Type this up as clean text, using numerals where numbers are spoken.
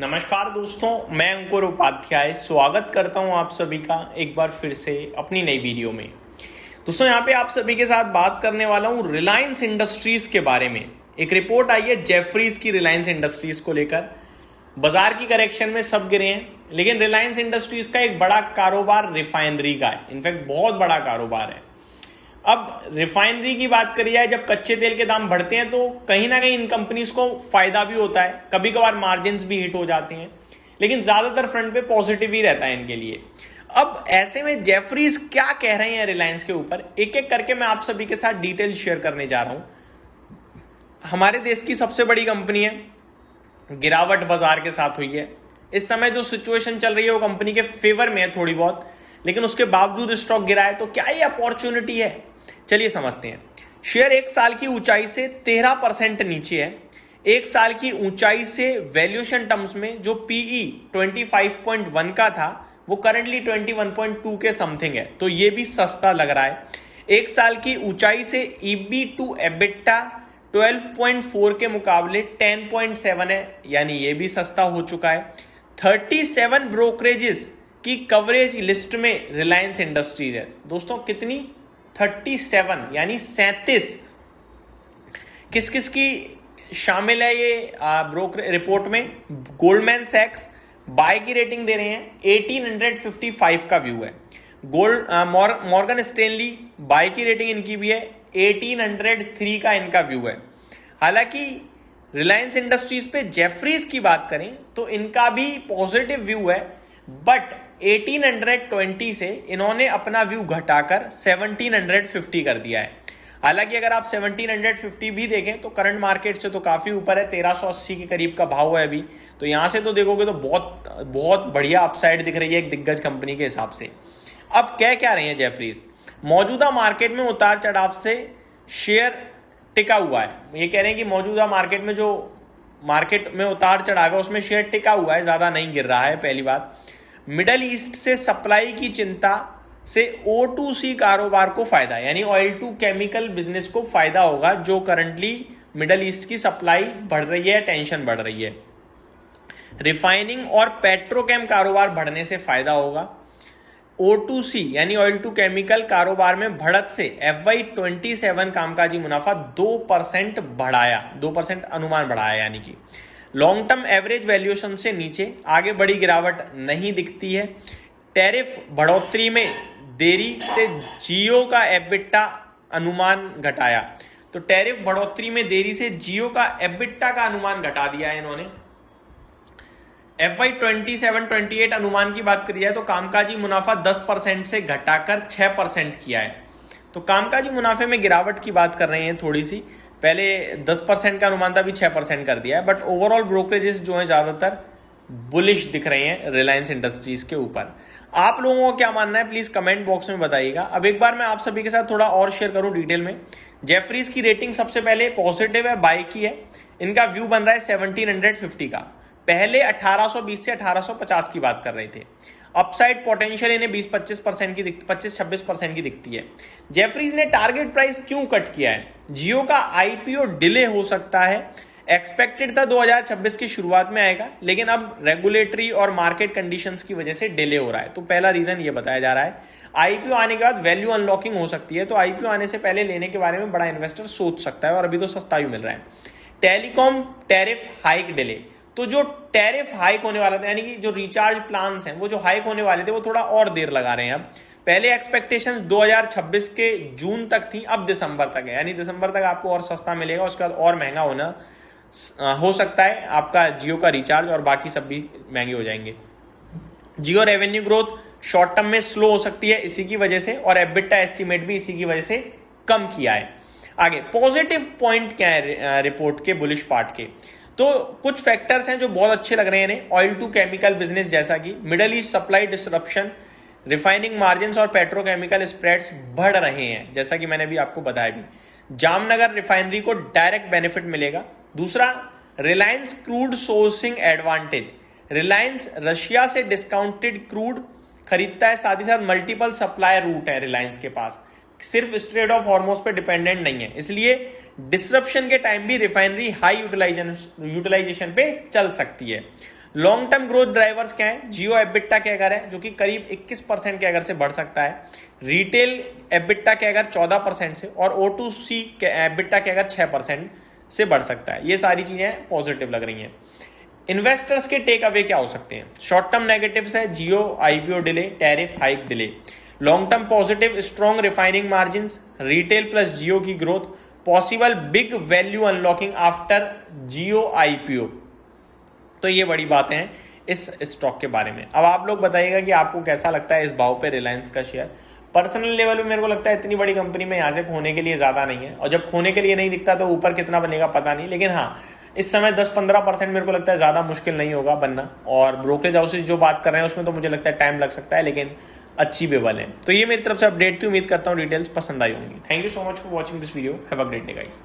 नमस्कार दोस्तों, मैं अंकुर उपाध्याय स्वागत करता हूं आप सभी का एक बार फिर से अपनी नई वीडियो में। दोस्तों यहां पे आप सभी के साथ बात करने वाला हूं रिलायंस इंडस्ट्रीज के बारे में। एक रिपोर्ट आई है जेफरीज की रिलायंस इंडस्ट्रीज को लेकर। बाजार की करेक्शन में सब गिरे हैं, लेकिन रिलायंस इंडस्ट्रीज का एक बड़ा कारोबार रिफाइनरी का है, इनफैक्ट बहुत बड़ा कारोबार है। अब रिफाइनरी की बात करी जाए, जब कच्चे तेल के दाम बढ़ते हैं तो कहीं ना कहीं इन कंपनीज को फायदा भी होता है, कभी कभार मार्जिन्स भी हिट हो जाते हैं, लेकिन ज्यादातर फ्रंट पे पॉजिटिव ही रहता है इनके लिए। अब ऐसे में जेफरीज क्या कह रहे हैं रिलायंस के ऊपर, एक एक करके मैं आप सभी के साथ डिटेल शेयर करने जा रहा हूं। हमारे देश की सबसे बड़ी कंपनी है, गिरावट बाजार के साथ हुई है। इस समय जो सिचुएशन चल रही है वो कंपनी के फेवर में है थोड़ी बहुत, लेकिन उसके बावजूद स्टॉक गिरा है। तो क्या ये अपॉर्चुनिटी है, चलिए समझते हैं। शेयर एक साल की ऊंचाई से 13% नीचे है। एक साल की ऊंचाई से वैल्यूएशन टर्म्स में जो पीई 25.1 का था वो करंटली 21.2 के समथिंग है, तो ये भी सस्ता लग रहा है। एक साल की ऊंचाई से ईबी टू एबिटा 12.4 के मुकाबले 10.7 है, यानी ये भी सस्ता हो चुका है। 37 ब्रोकरेजेस की कवरेज लिस्ट में रिलायंस इंडस्ट्रीज है। दोस्तों कितनी? 37 यानी 37। किस किस की शामिल है ये ब्रोकर रिपोर्ट में? गोल्डमैन सैक्स बाय की रेटिंग दे रहे हैं, 1855 का व्यू है। मॉर्गन स्टैनली बाय की रेटिंग इनकी भी है, 1803 का इनका व्यू है। हालांकि रिलायंस इंडस्ट्रीज पे जेफरीज की बात करें तो इनका भी पॉजिटिव व्यू है, बट 1820 से इन्होंने अपना व्यू घटाकर 1750 कर दिया है। हालांकि अगर आप 1750 भी देखें तो करंट मार्केट से तो काफी ऊपर है, 1380 के करीब का भाव है अभी। तो यहां से तो देखोगे तो बहुत बहुत बढ़िया अपसाइड दिख रही है एक दिग्गज कंपनी के हिसाब से। अब क्या रहे हैं जेफरीज, मौजूदा मार्केट में उतार चढ़ाव से शेयर टिका हुआ है। ये कह रहे हैं कि मौजूदा मार्केट में जो मार्केट में उतार चढ़ाव है उसमें शेयर टिका हुआ है, ज्यादा नहीं गिर रहा है, पहली बात। मिडल ईस्ट से सप्लाई की चिंता से O2C कारोबार को फायदा, यानी ऑयल टू केमिकल बिजनेस को फायदा होगा, जो करंटली मिडल ईस्ट की सप्लाई बढ़ रही है, टेंशन बढ़ रही है। रिफाइनिंग और पेट्रोकेम कारोबार बढ़ने से फायदा होगा। O2C यानी ऑयल टू केमिकल कारोबार में बढ़त से FY27 कामकाजी मुनाफा 2% बढ़ाया, 2% अनुमान बढ़ाया, यानी कि लॉन्ग टर्म एवरेज वैल्यूएशन से नीचे आगे बड़ी गिरावट नहीं दिखती है। टैरिफ बढ़ोतरी में देरी से जियो का एबिटा अनुमान घटाया, तो टैरिफ बढ़ोतरी में देरी से जियो का एबिटा का अनुमान घटा दिया है इन्होंने। FY27-28 अनुमान की बात करी जाए तो कामकाजी मुनाफा 10% से घटाकर 6% किया है। तो कामकाजी मुनाफे में गिरावट की बात कर रहे हैं थोड़ी सी, पहले 10% का अनुमान था, अभी 6% कर दिया है। बट ओवरऑल ब्रोकरेजेस जो है ज्यादातर बुलिश दिख रहे हैं रिलायंस इंडस्ट्रीज के ऊपर। आप लोगों को क्या मानना है प्लीज कमेंट बॉक्स में बताइएगा। अब एक बार मैं आप सभी के साथ थोड़ा और शेयर करूं डिटेल में। जेफरीज की रेटिंग सबसे पहले पॉजिटिव है, बाय की है। इनका व्यू बन रहा है 1750 का, पहले 1820 से 1850 की बात कर रहे थे। अपसाइड पोटेंशियल इन्हें 20-25% की 25-26% की दिखती है। जेफरीज ने टारगेट प्राइस क्यों कट किया है? जियो का आईपीओ डिले हो सकता है, एक्सपेक्टेड था 2026 की शुरुआत में आएगा, लेकिन अब रेगुलेटरी और मार्केट कंडीशंस की वजह से डिले हो रहा है। तो पहला रीजन ये बताया जा रहा है। आईपीओ आने के बाद वैल्यू अनलॉकिंग हो सकती है, तो आईपीओ आने से पहले लेने के बारे में बड़ा इन्वेस्टर सोच सकता है, और अभी तो सस्ता भी मिल रहा है। टेलीकॉम टैरिफ हाइक डिले, तो जो टैरिफ हाइक होने वाला था, यानी कि जो रिचार्ज प्लान्स हैं वो जो हाइक होने वाले थे वो थोड़ा और देर लगा रहे हैं। अब पहले एक्सपेक्टेशंस 2026 के जून तक थी, अब दिसंबर तक है, यानी दिसंबर तक आपको और सस्ता मिलेगा, उसके बाद और महंगा होना हो सकता है आपका जियो का रिचार्ज, और बाकी सब भी महंगे हो जाएंगे। जियो रेवेन्यू ग्रोथ शॉर्ट टर्म में स्लो हो सकती है इसी की वजह से, और एबिटा एस्टीमेट भी इसी की वजह से कम किया है। आगे पॉजिटिव पॉइंट क्या है रिपोर्ट के, बुलिश पार्ट के? तो कुछ फैक्टर्स हैं जो बहुत अच्छे लग रहे हैं। ऑयल टू केमिकल बिजनेस, जैसा कि middle east supply disruption, refining margins और पेट्रोकेमिकल स्प्रेड्स बढ़ रहे हैं, जैसा कि मैंने भी आपको बताया भी। जामनगर रिफाइनरी को डायरेक्ट बेनिफिट मिलेगा। दूसरा, Reliance crude sourcing advantage, Reliance Russia से डिस्काउंटेड क्रूड खरीदता है, साथ ही साथ मल्टीपल सप्लाई रूट है रिलायंस के पास, सिर्फ स्ट्रेट ऑफ हॉर्मोज पे डिपेंडेंट नहीं है, इसलिए डिसरप्शन के टाइम भी रिफाइनरी हाई यूटिलाइजेशन पे चल सकती है। लॉन्ग टर्म ग्रोथ ड्राइवर्स क्या है? जियो एबिटा कैगर है जो कि करीब 21% कैगर से बढ़ सकता है, रिटेल एबिटा कैगर 14% से, और O2C एबिटा कैगर 6% से बढ़ सकता है। ये सारी चीजें पॉजिटिव लग रही हैं। इन्वेस्टर्स के टेक अवे क्या हो सकते हैं? शॉर्ट टर्म नेगेटिव्स है Jio IPO delay, tariff hike delay. Long term positive, strong refining margin, retail plus Jio की growth, possible big value unlocking after Jio IPO। तो ये बड़ी बातें हैं इस स्टॉक के बारे में। अब आप लोग बताइएगा कि आपको कैसा लगता है इस भाव पे रिलायंस का शेयर। पर्सनल लेवल पे मेरे को लगता है इतनी बड़ी कंपनी में यहाँ से खोने के लिए ज़्यादा नहीं है, और जब खोने के लिए नहीं दिखता तो ऊपर कितना बनेगा पता नहीं, लेकिन हाँ इस समय 10-15% मेरे को लगता है ज़्यादा मुश्किल नहीं होगा बनना। और ब्रोकरेज हाउसेज जो बात कर रहे हैं उसमें तो मुझे लगता है टाइम लग सकता है, लेकिन अचीवेबल है। तो ये मेरी तरफ से अपडेट थी, उम्मीद करता हूँ डिटेल्स पसंद आई होंगी। Thank you so much for watching this video, have a great day guys.